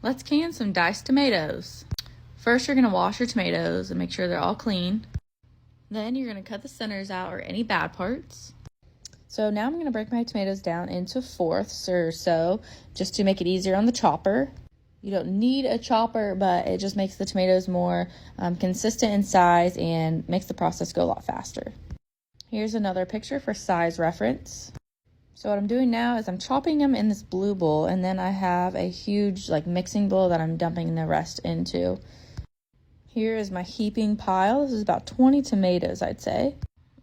Let's can some diced tomatoes. First, you're going to wash your tomatoes and make sure they're all clean. Then you're going to cut the centers out or any bad parts. So now I'm going to break my tomatoes down into fourths or so, just to make it easier on the chopper. You don't need a chopper, but it just makes the tomatoes more consistent in size and makes the process go a lot faster. Here's another picture for size reference. So what I'm doing now is I'm chopping them in this blue bowl, and then I have a huge mixing bowl that I'm dumping the rest into. Here is my heaping pile. This is about 20 tomatoes, I'd say.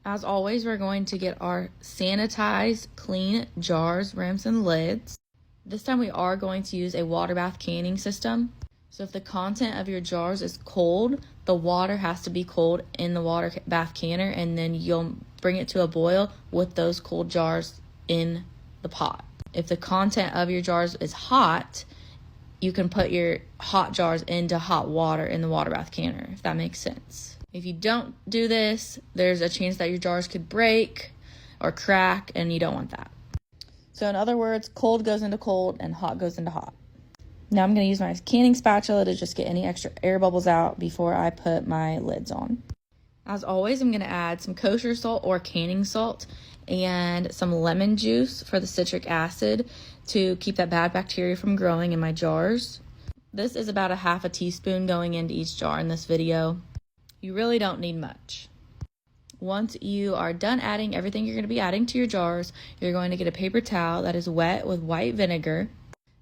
As always, we're going to get our sanitized, clean jars, rims, and lids. This time we are going to use a water bath canning system. So if the content of your jars is cold, the water has to be cold in the water bath canner, and then you'll bring it to a boil with those cold jars in the pot. If the content of your jars is hot, you can put your hot jars into hot water in the water bath canner, if that makes sense. If you don't do this, there's a chance that your jars could break or crack, and you don't want that. So in other words, cold goes into cold and hot goes into hot. Now I'm going to use my canning spatula to just get any extra air bubbles out before I put my lids on. As always, I'm going to add some kosher salt or canning salt and some lemon juice for the citric acid to keep that bad bacteria from growing in my jars. This is about a half a teaspoon going into each jar in this video. You really don't need much. Once you are done adding everything you're going to be adding to your jars, you're going to get a paper towel that is wet with white vinegar.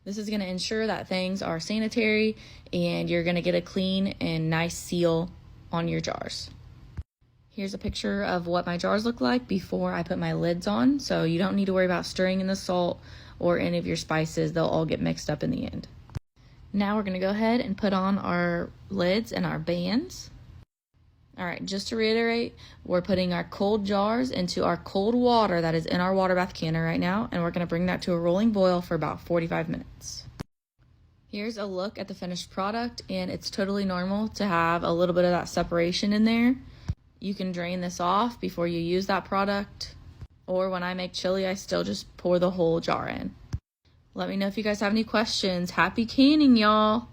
This is going to ensure that things are sanitary and you're going to get a clean and nice seal on your jars. Here's a picture of what my jars look like before I put my lids on, so you don't need to worry about stirring in the salt or any of your spices. They'll all get mixed up in the end. Now we're going to go ahead and put on our lids and our bands. All right, just to reiterate, we're putting our cold jars into our cold water that is in our water bath canner right now, and we're going to bring that to a rolling boil for about 45 minutes. Here's a look at the finished product, and it's totally normal to have a little bit of that separation in there. You can drain this off before you use that product, or when I make chili, I still just pour the whole jar in. Let me know if you guys have any questions. Happy canning, y'all!